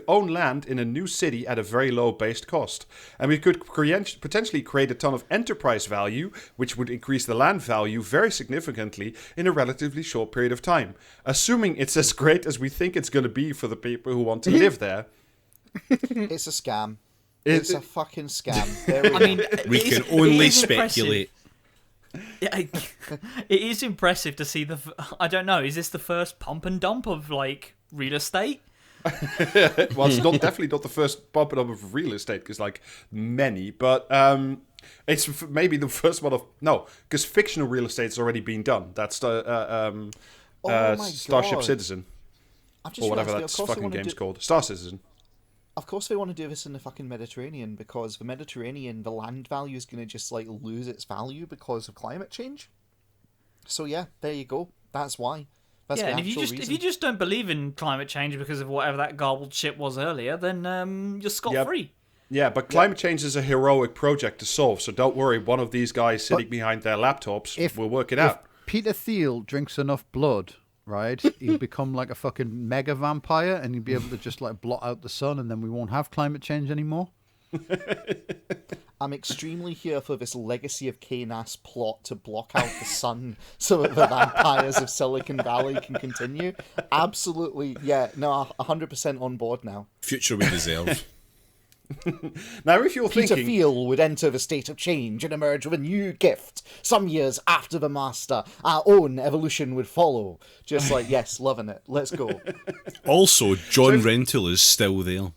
own land in a new city at a very low based cost. And we could potentially create a ton of enterprise value, which would increase the land value very significantly in a relatively short period of time. Assuming it's as great as we think it's going to be for the people who want to live there. It's a scam. It's a fucking scam. We can only speculate. Yeah, it is impressive to see I don't know, is this the first pump and dump of, like, real estate? Well, it's definitely not the first pump and dump of real estate, because, like, many, but it's maybe the first one of... No, because fictional real estate's already been done. That's the Starship Citizen. Or whatever that fucking game's called. Star Citizen. Of course they want to do this in the fucking Mediterranean, because the Mediterranean, the land value is going to just, like, lose its value because of climate change. So yeah, there you go. That's why. That's the and actual reason. if you just don't believe in climate change because of whatever that garbled shit was earlier, then you're scot-free. Yeah, but climate change is a heroic project to solve, so don't worry, one of these guys sitting behind their laptops will work it out. If Peter Thiel drinks enough blood, right, he'll become like a fucking mega vampire, and he'll be able to just, like, blot out the sun, and then we won't have climate change anymore. I'm extremely here for this Legacy of Kain-ass plot to block out the sun so that the vampires of Silicon Valley can continue. Absolutely, yeah, no, 100% on board now. Future we deserve. Now, if you're Peter thinking... Thiel would enter the state of change and emerge with a new gift. Some years after the master, our own evolution would follow. Just like, yes, loving it. Let's go. Also, John Rentoul is still there.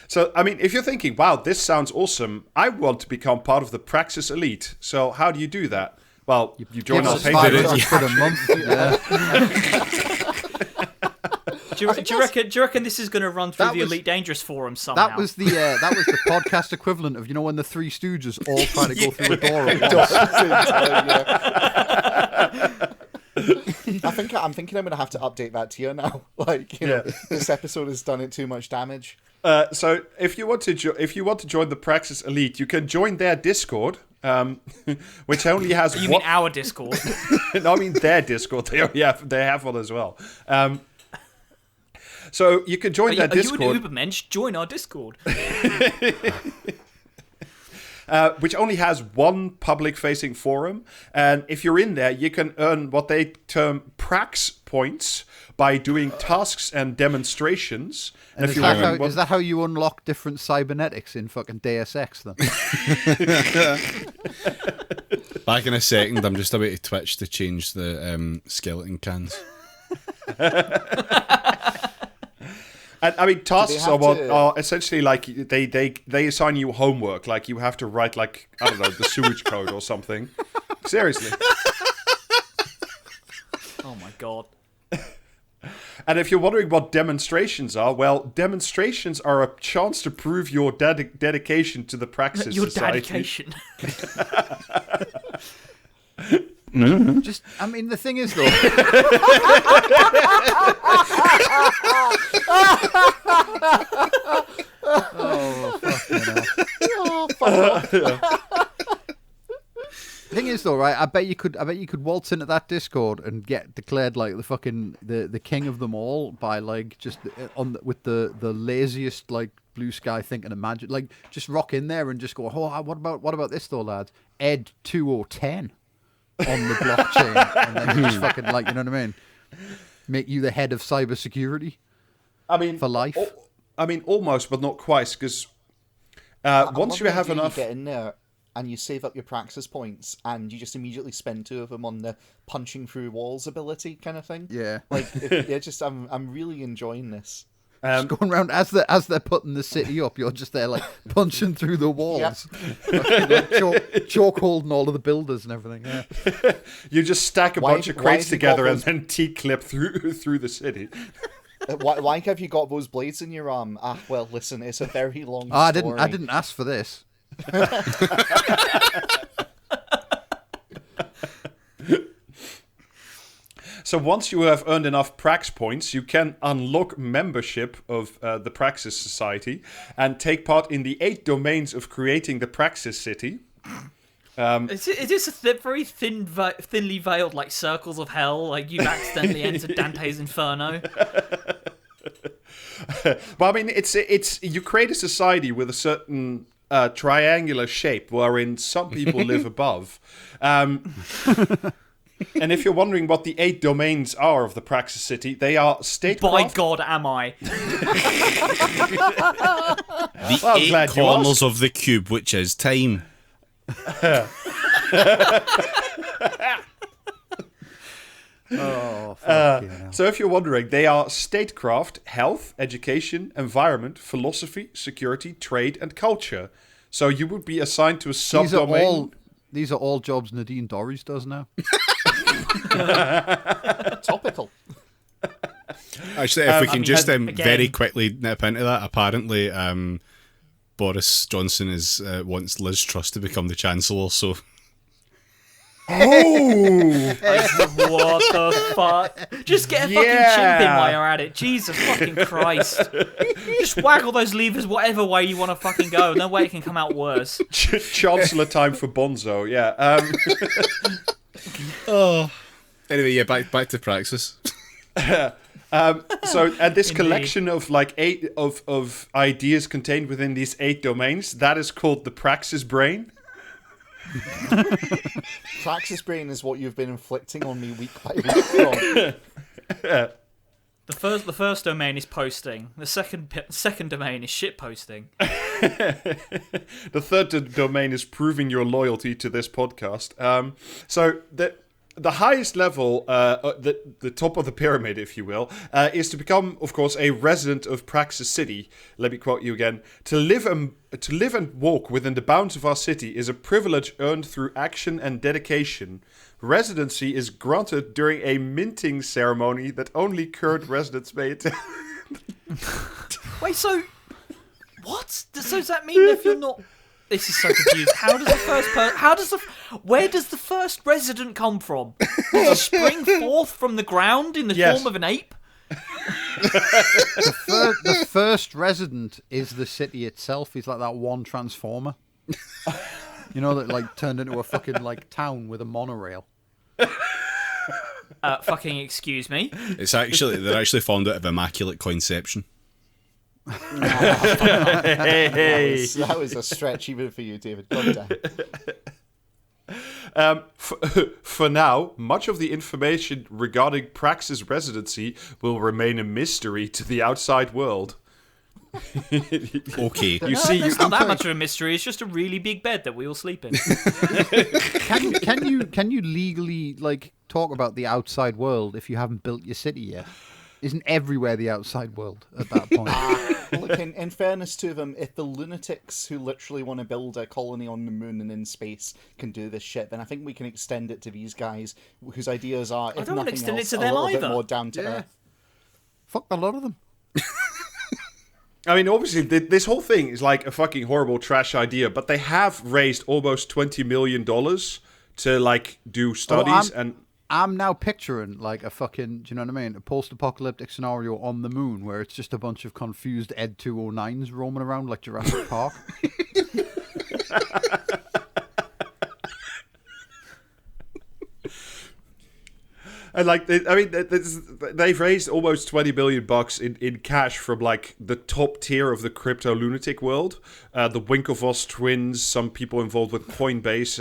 So, I mean, if you're thinking, wow, this sounds awesome, I want to become part of the Praxis elite. So how do you do that? Well, you join our Patreon. For a month. Do you reckon this is going to run through the Elite Dangerous forum somehow? That was the podcast equivalent of, you know, when the Three Stooges all try to go through a door at once. I'm thinking I'm going to have to update that tier now. Like, you know, this episode has done it too much damage. So if you want to join the Praxis elite, you can join their Discord. Which only has mean our Discord? No, I mean their Discord. They have one as well. So you can join their Discord. Are you an Ubermensch? Join our Discord. Which only has one public-facing forum. And if you're in there, you can earn what they term Prax points by doing tasks and demonstrations. And is that how you unlock different cybernetics in fucking Deus Ex, then? Back in a second, I'm just about to Twitch to change the skeleton cans. And, I mean, tasks are essentially like they assign you homework. Like you have to write, like, I don't know, the sewage code or something. Seriously. Oh my god. And if you're wondering what demonstrations are, well, demonstrations are a chance to prove your dedication to the Praxis Society. Dedication. Just, I mean, the thing is, though... oh, fucking hell. Oh, fuck off. The thing is, though, right? I bet you could waltz into that Discord and get declared like the fucking the king of them all by, like, just with the laziest, like, blue sky thinking imagine, like, just rock in there and just go, oh, what about this though, lads? Ed 2010 on the blockchain, and then just fucking, like, you know what I mean? Make you the head of cybersecurity. I mean, for life. I mean, almost, but not quite, because once you have enough, you get in there and you save up your Praxis points, and you just immediately spend 2 of them on the punching through walls ability kind of thing. Yeah, like I'm really enjoying this. Just going around as they're putting the city up, you're just there, like, punching through the walls, like, chalk holding all of the builders and everything. Yeah. You just stack a bunch of crates together and then T-clip through the city. Why have you got those blades in your arm? Ah, well, listen, it's a very long story. I didn't ask for this. So once you have earned enough Prax points, you can unlock membership of the Praxis Society and take part in the 8 domains of creating the Praxis City. Is this very thinly veiled, like circles of hell? Like you've accidentally entered Dante's Inferno? But I mean, it's you create a society with a certain triangular shape wherein some people live above. And if you're wondering what the 8 domains are of the Praxis City, they are statecraft. By God, am I? The 8 corners of the cube, which is time. So if you're wondering, they are statecraft, health, education, environment, philosophy, security, trade, and culture. So you would be assigned to a subdomain. These are all jobs Nadine Dorries does now. Topical. Actually, if we can just again- very quickly nip into that, apparently Boris Johnson wants Liz Truss to become the Chancellor, so... Oh! What the fuck? Just get a fucking chin bin while you're at it. Jesus fucking Christ. Just waggle those levers whatever way you want to fucking go. No way it can come out worse. Chancellor time for Bonzo, yeah. Anyway, yeah, back to Praxis. And this Indeed. collection of like 8 of ideas contained within these 8 domains, that is called the Praxis Brain. Praxis brain is what you've been inflicting on me week by week. Ron. The first domain is posting. The second domain is shit posting. The third domain is proving your loyalty to this podcast. So the highest level, the top of the pyramid, if you will, is to become, of course, a resident of Praxis City. Let me quote you again: "To live and walk within the bounds of our city is a privilege earned through action and dedication. Residency is granted during a minting ceremony that only current residents may attend." Wait, so what? So does that mean if you're not? This is so confusing. Where does the first resident come from? Does it spring forth from the ground in the form of an ape? The first resident is the city itself. He's like that one transformer. You know, that like turned into a fucking like town with a monorail. Fucking excuse me. They're actually formed out of Immaculate Conception. That was a stretch even for you, David. God damn. For now, much of the information regarding Praxis residency will remain a mystery to the outside world. Okay. It's not that much of a mystery. It's just a really big bed that we all sleep in. Can you legally like talk about the outside world if you haven't built your city yet? Isn't everywhere the outside world at that point? Look, in fairness to them, if the lunatics who literally want to build a colony on the moon and in space can do this shit, then I think we can extend it to these guys whose ideas are, if don't want to nothing extend it else, to a them little bit either. more down to earth. Fuck a lot of them. I mean, obviously, this whole thing is like a fucking horrible trash idea, but they have raised almost $20 million to like do studies and. I'm now picturing like a fucking, do you know what I mean? A post-apocalyptic scenario on the moon where it's just a bunch of confused Ed 209s roaming around like Jurassic Park. And like, they've raised almost $20 million in cash from like the top tier of the crypto lunatic world. The Winklevoss twins, some people involved with Coinbase,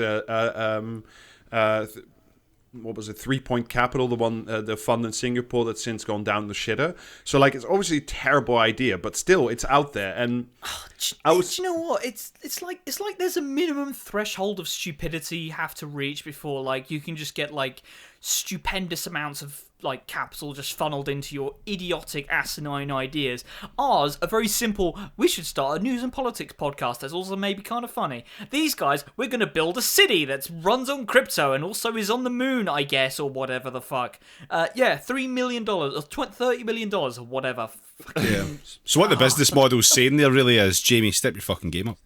what was it, 3 Point Capital, the fund in Singapore that's since gone down the shitter. So like, it's obviously a terrible idea, but still, it's out there. And do you know what? It's like there's a minimum threshold of stupidity you have to reach before like you can just get like stupendous amounts of like capital just funneled into your idiotic asinine ideas. Ours are very simple. We should start a news and politics podcast that's also maybe kind of funny. These guys, we're going to build a city that runs on crypto and also is on the moon, I guess, or whatever the fuck. $3 million or $30 million or whatever. Yeah. So what the business model's saying there really is, Jamie, step your fucking game up.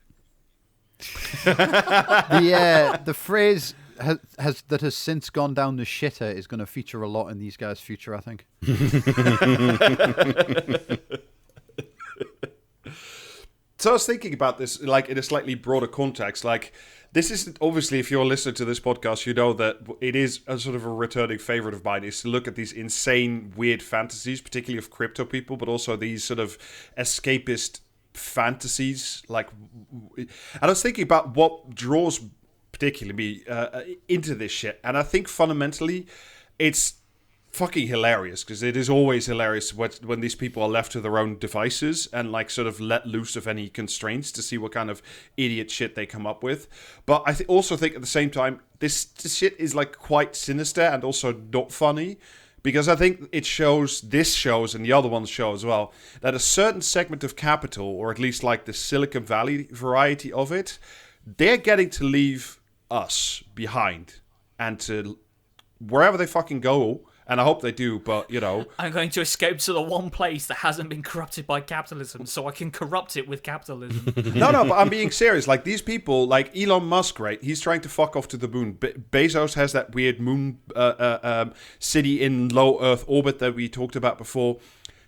The phrase has since gone down the shitter is going to feature a lot in these guys' future, I think. So I was thinking about this, like, in a slightly broader context. Like, this is obviously, if you're a listener to this podcast, you know that it is a sort of a returning favorite of mine, is to look at these insane, weird fantasies, particularly of crypto people, but also these sort of escapist fantasies. Like, and I was thinking about what draws particularly me into this shit, and I think fundamentally, it's fucking hilarious, because it is always hilarious when these people are left to their own devices and like sort of let loose of any constraints to see what kind of idiot shit they come up with. But I also think at the same time this shit is like quite sinister and also not funny, because I think this shows and the other ones show as well, that a certain segment of capital, or at least like the Silicon Valley variety of it, they're getting to leave us behind and to wherever they fucking go. And I hope they do, but, you know... I'm going to escape to the one place that hasn't been corrupted by capitalism, so I can corrupt it with capitalism. No, but I'm being serious. Like, these people, like Elon Musk, right? He's trying to fuck off to the moon. Bezos has that weird moon city in low Earth orbit that we talked about before.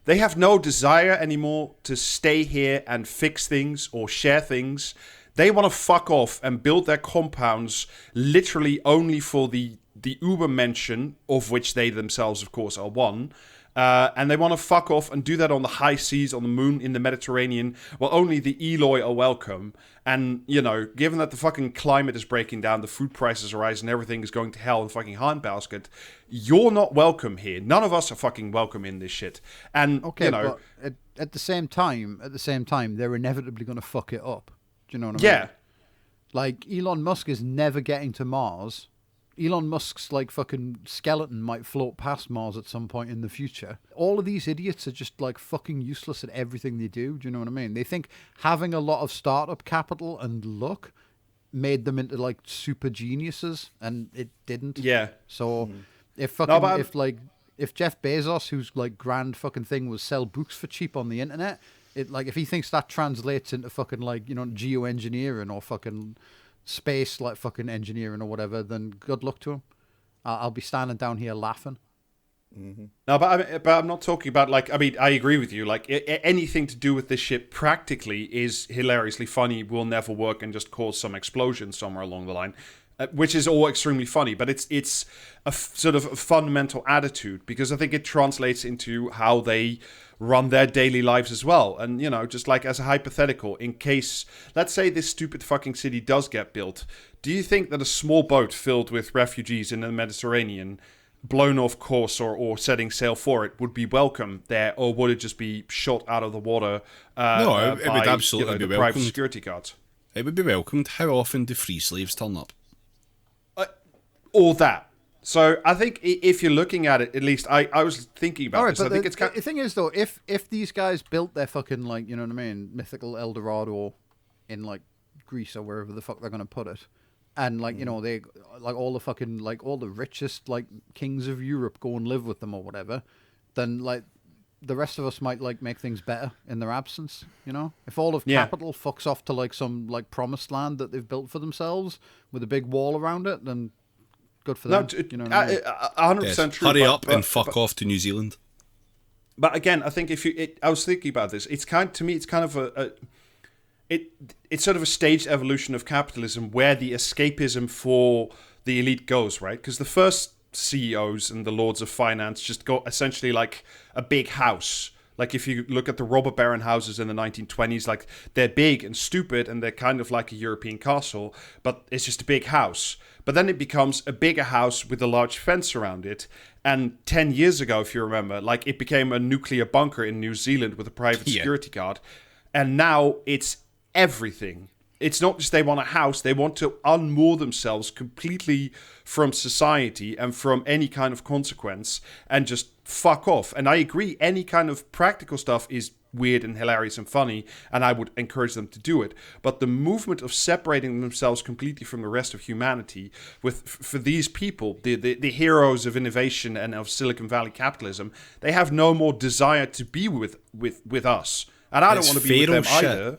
They have no desire anymore to stay here and fix things or share things. They want to fuck off and build their compounds literally only for the Uber mention, of which they themselves, of course, are one. And they want to fuck off and do that on the high seas, on the moon, in the Mediterranean. Well, only the Eloi are welcome. And, you know, given that the fucking climate is breaking down, the food prices are rising, everything is going to hell in the fucking handbasket, you're not welcome here. None of us are fucking welcome in this shit. And, Okay, you know... but at the same time, they're inevitably going to fuck it up. Do you know what I mean? Yeah. Like, Elon Musk is never getting to Mars. Elon Musk's like fucking skeleton might float past Mars at some point in the future. All of these idiots are just like fucking useless at everything they do. Do you know what I mean? They think having a lot of startup capital and luck made them into like super geniuses, and it didn't. Yeah. So if Jeff Bezos, whose like grand fucking thing was sell books for cheap on the internet, if he thinks that translates into fucking like, you know, geoengineering or fucking space like fucking engineering or whatever, then good luck to him. I'll be standing down here laughing. Mm-hmm. No, but I'm not talking about, like, I mean, I agree with you. Like, anything to do with this shit practically is hilariously funny, will never work, and just cause some explosion somewhere along the line, which is all extremely funny. But it's a sort of a fundamental attitude, because I think it translates into how they run their daily lives as well. And, you know, just like as a hypothetical, in case, let's say this stupid fucking city does get built, do you think that a small boat filled with refugees in the Mediterranean, blown off course or setting sail for it, would be welcome there, or would it just be shot out of the water No, it would absolutely be the private welcomed. security guards? It would be welcomed. How often do free slaves turn up? Or that. So I think if you're looking at it, at least I was thinking about this. But I think it's kind the thing is though, if these guys built their fucking like, you know what I mean, mythical El Dorado in like Greece or wherever the fuck they're gonna put it, and like, you know, they like all the fucking like all the richest like kings of Europe go and live with them or whatever, then like the rest of us might like make things better in their absence. You know, if all of capital fucks off to like some like promised land that they've built for themselves with a big wall around it, then good for them. You know what I mean? 100% true. Hurry up and fuck off to New Zealand. But again, I think I was thinking about this. It's kind of it's sort of a staged evolution of capitalism where the escapism for the elite goes, right? Because the first CEOs and the lords of finance just got essentially like a big house. Like if you look at the robber baron houses in the 1920s, like they're big and stupid and they're kind of like a European castle, but it's just a big house. But then it becomes a bigger house with a large fence around it. And 10 years ago, if you remember, like it became a nuclear bunker in New Zealand with a private security guard. And now it's everything. It's not just they want a house, they want to unmoor themselves completely from society and from any kind of consequence and just fuck off. And I agree, any kind of practical stuff is weird and hilarious and funny, and I would encourage them to do it. But the movement of separating themselves completely from the rest of humanity, for these people, the heroes of innovation and of Silicon Valley capitalism, they have no more desire to be with us. And I don't want to be with them either.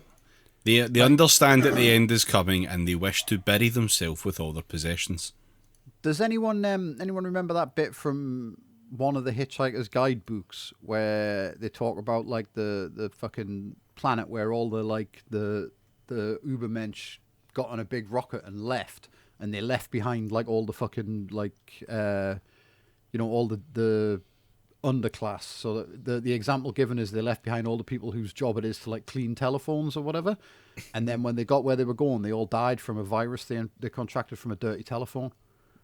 They understand that the end is coming, and they wish to bury themselves with all their possessions. Does anyone remember that bit from one of the Hitchhiker's guidebooks where they talk about like the fucking planet where all the Ubermensch got on a big rocket and left, and they left behind like all the fucking all the underclass. So the example given is they left behind all the people whose job it is to like clean telephones or whatever, and then when they got where they were going, they all died from a virus they contracted from a dirty telephone.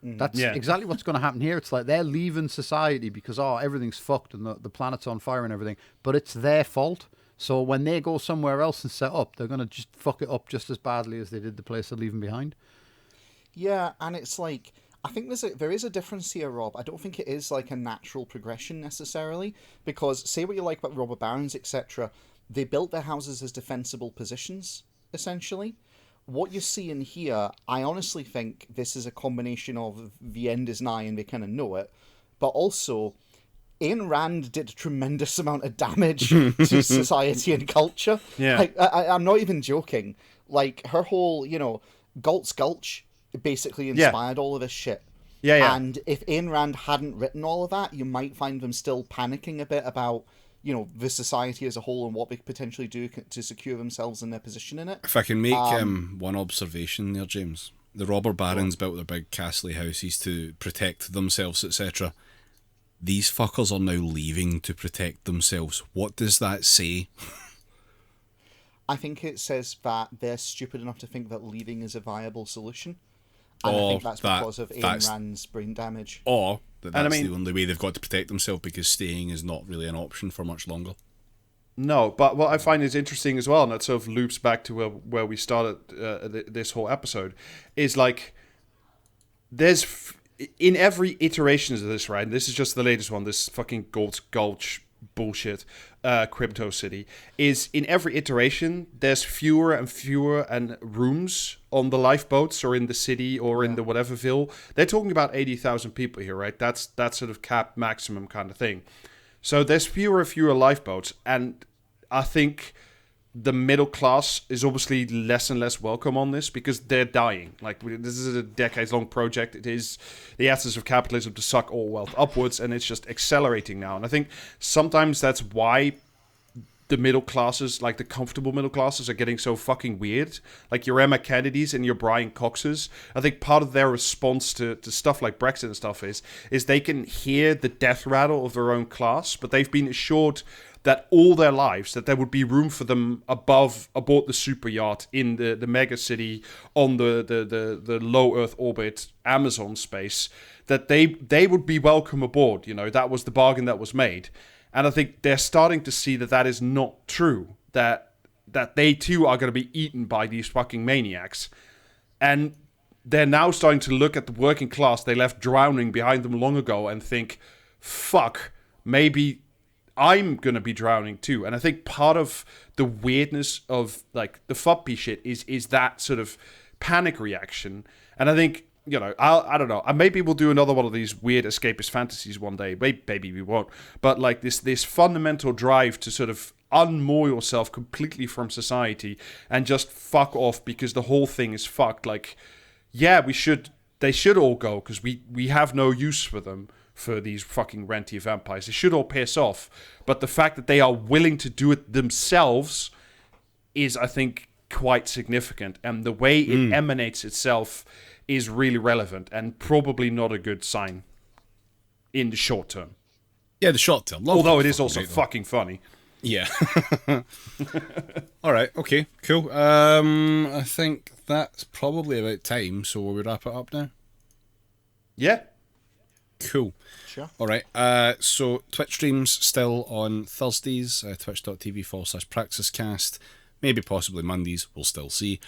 That's exactly what's going to happen here. It's like they're leaving society because everything's fucked and the planet's on fire and everything, but it's their fault. So when they go somewhere else and set up, they're going to just fuck it up just as badly as they did the place they're leaving behind. Yeah, and it's like, I think there is a difference here, Rob. I don't think it is like a natural progression necessarily, because say what you like about robber barons, etc., they built their houses as defensible positions, essentially. What you're seeing here, I honestly think this is a combination of the end is nigh and they kind of know it, but also Ayn Rand did a tremendous amount of damage to society and culture. Yeah. Like, I'm not even joking. Like, her whole, Galt's Gulch basically inspired all of this shit. Yeah. And if Ayn Rand hadn't written all of that, you might find them still panicking a bit about, the society as a whole and what they could potentially do to secure themselves in their position in it. If I can make one observation there, James. The robber barons built their big castle houses to protect themselves, etc. These fuckers are now leaving to protect themselves. What does that say? I think it says that they're stupid enough to think that leaving is a viable solution. And I think that's because of Ayn Rand's brain damage. Or that's the only way they've got to protect themselves, because staying is not really an option for much longer. No, but what I find is interesting as well, and that sort of loops back to where we started this whole episode, is like there's in every iteration of this, right? And this is just the latest one. This fucking Gulch bullshit, Crypto City, is in every iteration there's fewer and fewer and rooms on the lifeboats or in the city or in the whateverville. They're talking about 80,000 people here, right? That's sort of cap maximum kind of thing. So there's fewer and fewer lifeboats, and I think the middle class is obviously less and less welcome on this because they're dying. Like, this is a decades-long project. It is the essence of capitalism to suck all wealth upwards, and it's just accelerating now. And I think sometimes that's why the middle classes, like the comfortable middle classes, are getting so fucking weird. Like your Emma Kennedys and your Brian Coxes. I think part of their response to stuff like Brexit and stuff is they can hear the death rattle of their own class, but they've been assured that all their lives that there would be room for them aboard the super yacht in the mega city on the low Earth orbit Amazon space, that they would be welcome aboard. That was the bargain that was made. And I think they're starting to see that is not true, that they too are going to be eaten by these fucking maniacs. And they're now starting to look at the working class they left drowning behind them long ago and think, fuck, maybe I'm going to be drowning too. And I think part of the weirdness of like the fuppy shit is that sort of panic reaction. And I think, I don't know. Maybe we'll do another one of these weird escapist fantasies one day. Maybe we won't. But like this fundamental drive to sort of unmoor yourself completely from society and just fuck off because the whole thing is fucked. Like, yeah, they should all go because we have no use for them, for these fucking rentier vampires. They should all piss off. But the fact that they are willing to do it themselves is, I think, quite significant. And the way it emanates itself is really relevant and probably not a good sign in the short term. Yeah, the short term. Although it is also fucking funny. Yeah. All right. Okay. Cool. I think that's probably about time. So will we wrap it up now? Yeah. Cool. Sure. All right. So Twitch streams still on Thursdays. Twitch.tv/PraxisCast. Maybe possibly Mondays. We'll still see.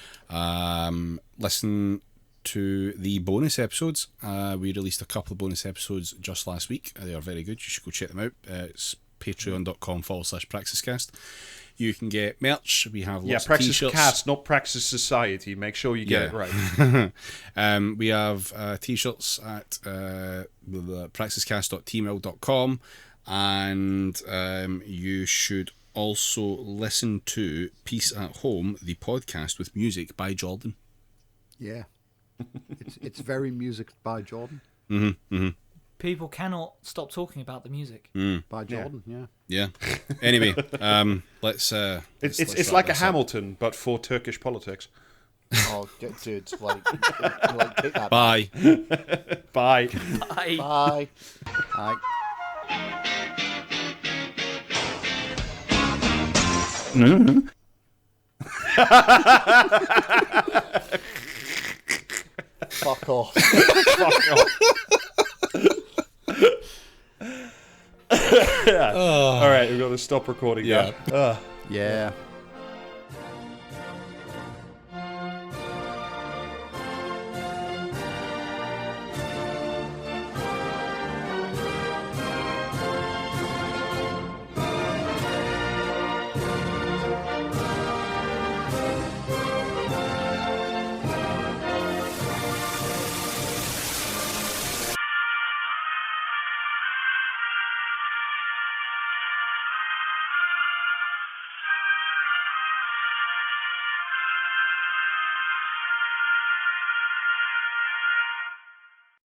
Listen to the bonus episodes. We released a couple of bonus episodes just last week. They are very good. You should go check them out. It's patreon.com/PraxisCast. You can get merch. We have lots of Praxis t-shirts. Cast, not Praxis Society. Make sure you get it right. We have t-shirts at praxiscast.tmail.com, and you should also listen to Peace at Home, the podcast with music by Jordan. Yeah. It's very music by Jordan. Mm-hmm, mm-hmm. People cannot stop talking about the music. By Jordan, yeah. Yeah. Anyway, let's. It's wrap like a this up. Hamilton, but for Turkish politics. Oh, dude, like take that. Bye. Bye. Bye. Bye. Fuck off. Fuck off. All right, we've got to stop recording Yeah. now. Yeah.